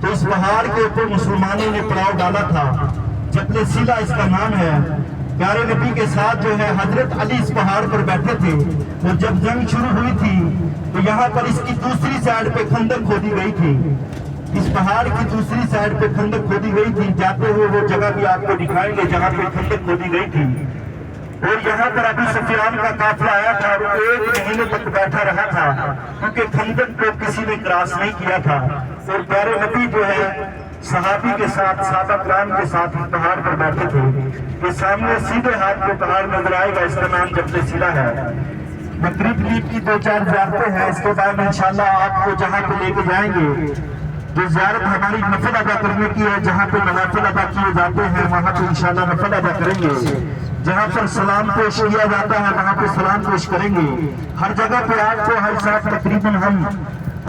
تو اس پہاڑ کے اوپر مسلمانوں نے پڑاؤ ڈالا تھا، جبل سیلا اس کا نام ہے۔ پیارے نبی کے ساتھ جو ہے حضرت علی اس پہاڑ پر بیٹھے تھے، اور جب جنگ شروع ہوئی تھی تو یہاں پر اس کی دوسری سائیڈ پہ خندق کھودی گئی تھی، اس پہاڑ کی دوسری سائیڈ پہ خندق کھودی گئی تھی۔ جاتے ہوئے وہ جگہ بھی آپ کو دکھائیں گے جہاں پہ خندق کھودی گئی تھی، اور یہاں پر ابو سفیان کا قافلہ آیا تھا اور 1 مہینے تک بیٹھا رہا تھا، کیونکہ خندق کو کسی نے کراس نہیں کیا تھا۔ اور پیارے نبی جو ہے صحابی کے ساتھ، صحابہ کرام کے ساتھ پہاڑ پر بیٹھے تھے۔ یہ سامنے سیدھے ہاتھ پہ پہاڑ نظر آئے گا، اس کا نام جبل سیلا ہے۔ مغرب کی 2-4 زیارتیں ہیں، اس کے بعد انشاءاللہ آپ کو جہاں پہ لے کے جائیں گے، جو زیارت ہماری نفل ادا کرنے کی ہے، جہاں پہ نوافل ادا کیے جاتے ہیں وہاں پہ انشاءاللہ نفل ادا کریں گے۔ جہاں پر سلام پیش کیا جاتا ہے وہاں پہ سلام پیش کریں گے۔ ہر جگہ پہ آپ کو ہر ساتھ تقریباً ہم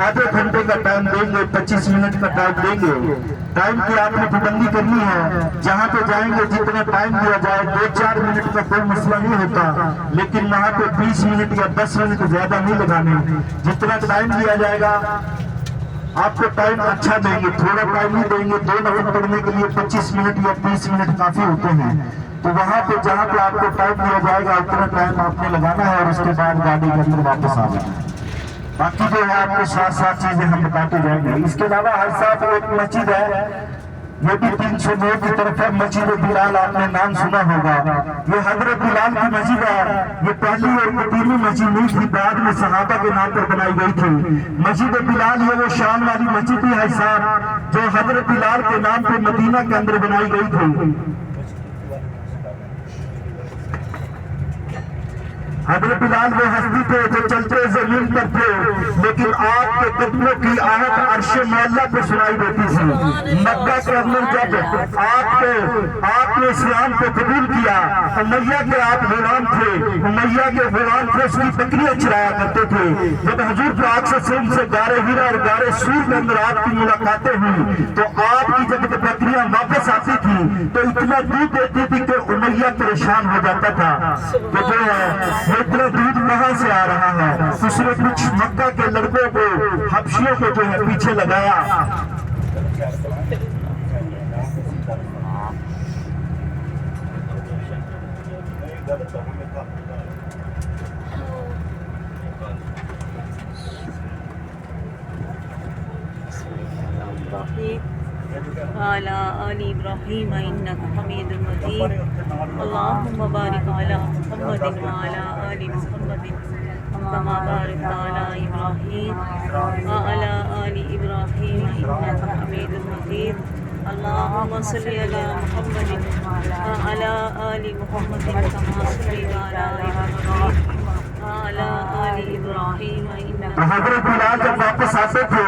آدھے گھنٹے کا ٹائم دیں گے، 25 منٹ کا ٹائم دیں گے۔ ٹائم کی آپ نے پابندی کرنی ہے، جہاں پہ جائیں گے جتنا ٹائم دیا جائے، 2-4 منٹ کا کوئی مسئلہ نہیں ہوتا، لیکن وہاں پہ 20 منٹ یا 10 منٹ زیادہ نہیں لگانے۔ جتنا ٹائم دیا جائے گا آپ کو ٹائم اچھا دیں گے، تھوڑا ٹائم نہیں دیں گے۔ 2 نفل پڑھنے کے لیے 25 منٹ یا 30 منٹ کافی ہوتے ہیں، تو وہاں پہ جہاں پہ آپ کو ٹائم دیا جائے گا اتنا ٹائم آپ نے لگانا ہے، اور اس کے بعد گاڑی کے اندر واپس آ جانا ہے۔ باقی جو ہے آپ کو 7 چیزیں ہم بتاتے جائیں گے۔ اس کے علاوہ ہر ساتھ ایک مسجد ہے، یہ بھی 309 کی طرف ہے، مسجد بلال، آپ نے نام سنا ہوگا۔ یہ حضرت بلال کی مسجد ہے، یہ پہلی اور قدیمی مسجد نہیں تھی، بعد میں صحابہ کے نام پر بنائی گئی تھی۔ مسجد بلال یہ وہ شام والی مسجد ہے صاحب، جو حضرت بلال کے نام پر مدینہ کے اندر بنائی گئی تھی۔ حضرت بلال وہ ہستی تھے جو چلتے زمین پر تھے، لیکن آپ کے قدموں کی آہٹ عرش معلیٰ پہ سنائی دیتی تھی۔ مکہ کے اندر جب آپ نے اسلام کو قبول کیا، امیہ کے آپ غلام تھے، امیہ کے غلام تھے، اس کی بکریاں چرایا کرتے تھے۔ جب حضور پاک صلی اللہ علیہ وسلم سے غار ہرا اور غار سور کے اندر آپ کی ملاقاتیں ہوئی، تو آپ کی جب بکریاں واپس آتی تھی تو اتنا دودھ دیتی تھی کہ امیہ پریشان ہو جاتا تھا کہ جو ہے اتنا دودھ کہاں سے آ رہا ہے۔ اس نے کچھ مکہ کے لڑکوں کو، حبشیوں کو جو ہے پیچھے لگایا۔ وعلى آل إبراهيم إنك حميد مجيد اللهم بارك على محمد وعلى آل محمد كما باركت على إبراهيم وعلى آل إبراهيم إنك حميد مجيد اللهم صل على محمد وعلى آل محمد كما صليت على إبراهيم وعلى آل إبراهيم إنك حضرت بلال جب واپس آتے تھے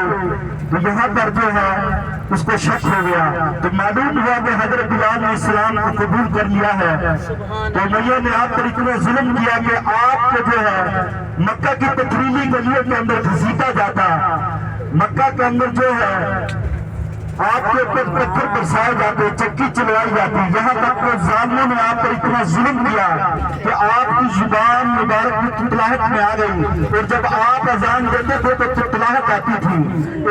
تو یہاں پر جو ہے اس کو شک ہو گیا، تو معلوم ہوا کہ حضرت بلال نے اسلام کو قبول کر لیا ہے۔ تو امیہ نے آپ پر اتنا ظلم کیا کہ آپ کو جو ہے مکہ کی پتھریلی گلیوں کے اندر گھسیٹا جاتا، مکہ کے اندر جو ہے آپ کے اوپر پتھر برسائے جاتے، چکی چلوائی جاتی، یہاں تک کہ ظالموں نے آپ پر اتنا ظلم کیا کہ آپ کی زبان مبارک میں تتلاہٹ میں آ گئی، اور جب آپ اذان دیتے تھے تو تتلاہٹ آتی تھی۔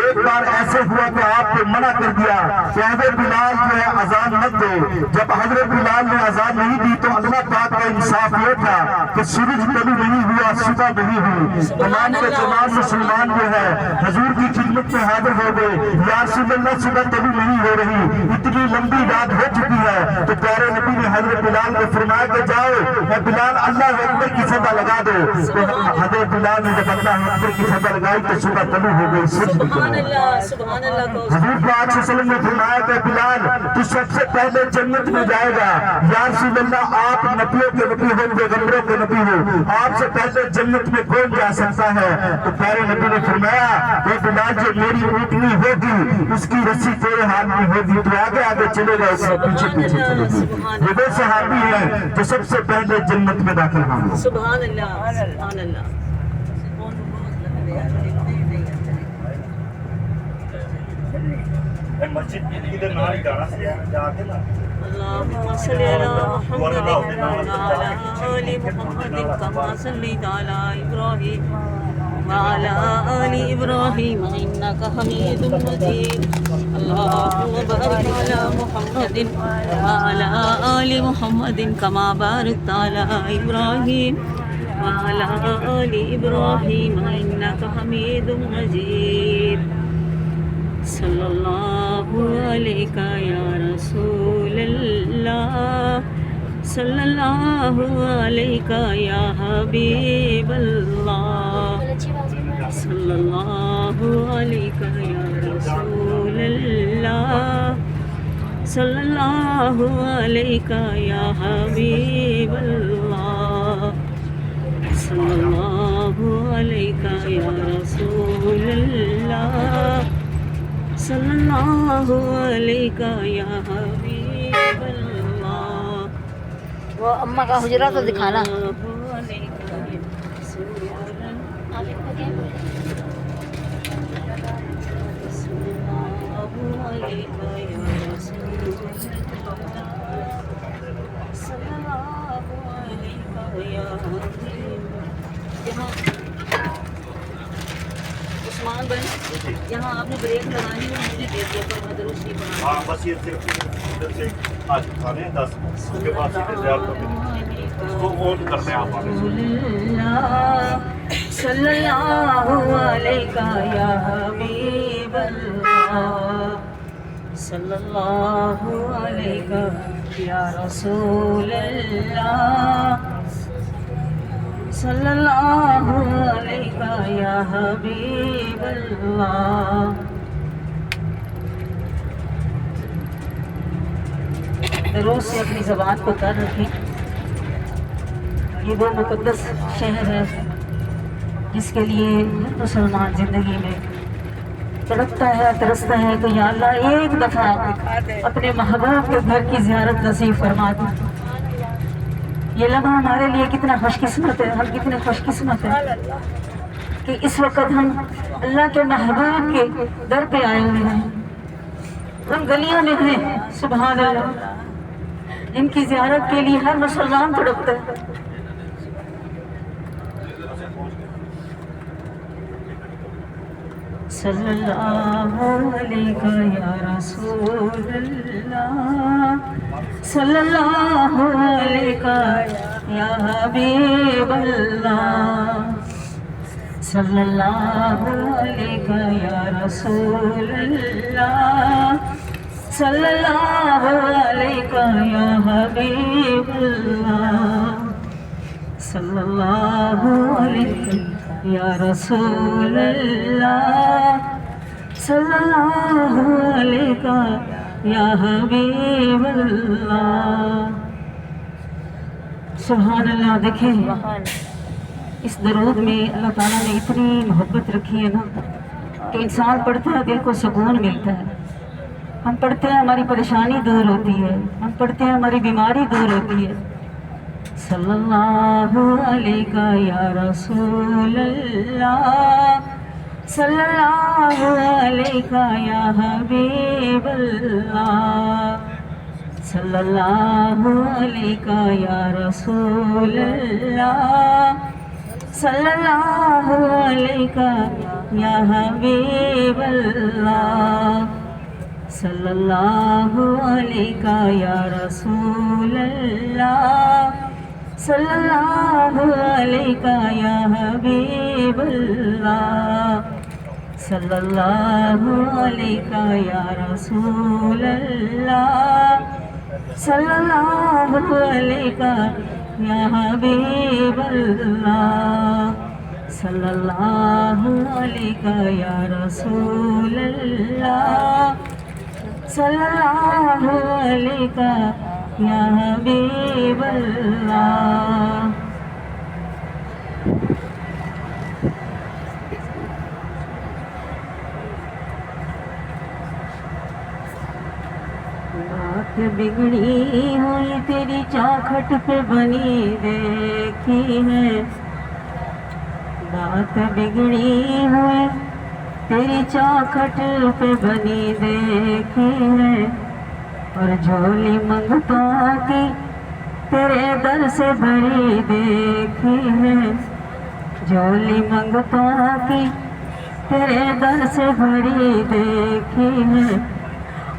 ایک بار ایسے ہوا کہ آپ کو منع کر دیا کہ حضرت بلال جو ہے اذان مت دے۔ جب حضرت بلال نے اذان نہیں دی تو اللہ پاک کا انصاف یہ تھا کہ سورج کبھی نہیں ہوا، صبح نہیں ہوئی، تمام کے تمام مسلمان جو ہے حضور کی خدمت میں حاضر ہو گئے۔ یا رسول اللہ صبح کبھی نہیں ہو رہی، اتنی لمبی رات ہو چکی ہے۔ تو پیارے نبی نے حضرت بلال کو فرمایا کہ جاؤ اے بلال اللہ اکبر کی صدا لگا دو۔ تو حضرت بلال نے جب اللہ اکبر کی صدا لگائی تو صبح طلوع ہو گئی، سورج نکلا۔ سبحان اللہ۔ حضور پاک صلی اللہ علیہ وسلم نے فرمایا کہ بلال تو سب سے پہلے جنت میں جائے گا۔ یا رسول اللہ آپ نبیوں کے نبی ہو، پیغمبروں کے نبی ہو، آپ سے پہلے جنت میں کون جا سکتا ہے؟ تو پیارے نبی نے فرمایا کہ بلال جو میری اونٹنی ہوگی اس کی رسی تیرے ہاتھ میں ہوگی، تو آگے آگے چلے گا، اس سے پیچھے پیچھے چلے گی۔ یہ وہ صحابی ہیں جو سب سے پہلے جنت میں داخل ہوں گے۔ سبحان اللہ، سبحان اللہ۔ اللهم صل على محمد وعلى آل محمد كما صليت على إبراهيم وعلى آل إبراهيم إنك حميد مجيد الله وبارك على محمد وعلى آل محمد كما باركت على إبراهيم وعلى آل إبراهيم إنك حميد مجيد صلى الله عليك يا رسول الله صلى الله عليك يا حبيب الله صلى الله عليك يا رسول الله صلى الله عليك يا حبيب الله صلى الله عليك يا رسول الله صلى الله عليك يا حبيب الله وہ اماں کا حجرہ تو دکھانا. عثمان بھائی یہاں آپ نے بریک لگانی ہے مجھے دے دیا پر میں درست نہیں پڑھا. ہاں بس یہ صرف ادھر سے آج کھانے 10 اس کے بعد سیدھے زیار کر دیں اس کو آن کرنے آپ آنے صلی اللہ علیہ یا حبیب اللہ صلی اللہ علیہ یا رسول اللہ صلی اللہ علیہ یا حبیب اللہ. روز سے اپنی زبان کو تر رکھیں. یہ وہ مقدس شہر ہے جس کے لیے مسلمان زندگی میں تڑپتا ہے ترستا ہے کہ یا اللہ ایک دفعہ اپنے محبوب کے گھر کی زیارت نصیب فرما دیں. یہ لمحہ ہمارے لیے کتنا خوش قسمت ہے. ہم کتنے خوش قسمت ہیں کہ اس وقت ہم اللہ کے محبوب کے در پہ آئے ہوئے ہیں. ہم گلیوں میں ہیں سبحان اللہ ان کی زیارت کے لیے ہر مسلمان تڑپتا ہے. صلی اللہ علیہ یا رسول اللہ صلی اللہ علیہ یا حبیب اللہ صلی اللہ علیہ یا رسول اللہ صلی اللہ علیہ یا حبیب اللہ صلی اللہ علیہ یا رسول اللہ صلی اللہ علیہ یا حبیب اللہ. سبحان اللہ. دیکھیں اس درود میں اللہ تعالیٰ نے اتنی محبت رکھی ہے نا کہ انسان پڑھتا ہے دل کو سکون ملتا ہے. ہم پڑھتے ہیں ہماری پریشانی دور ہوتی ہے. ہم پڑھتے ہیں ہماری بیماری دور ہوتی ہے. صلی اللہ علیہ یا رسول اللہ صلی اللہ علیہ یا حبیب اللہ صلی اللہ علیہ یا رسول اللہ صلی اللہ علیہ یا حبیب اللہ صلی اللہ علیہ یا رسول اللہ صلی اللہ علیہ یا حبیب اللہ صلی اللہ علیہ یا رسول اللہ صلی اللہ علیہ یا حبیب اللہ صلی اللہ علیہ یا رسول اللہ صلی اللہ علیہ یا حبیب اللہ. بات بگڑی ہوئی تیری چوکھٹ پہ بنی دیکھی ہے. بات بگڑی ہوئی تیری چوکھٹ پہ بنی دیکھی ہے. اور جھولی منگتوں کی تیرے در سے بھری دیکھی ہے. جھولی منگتوں کی تیرے در سے بھری دیکھی ہے.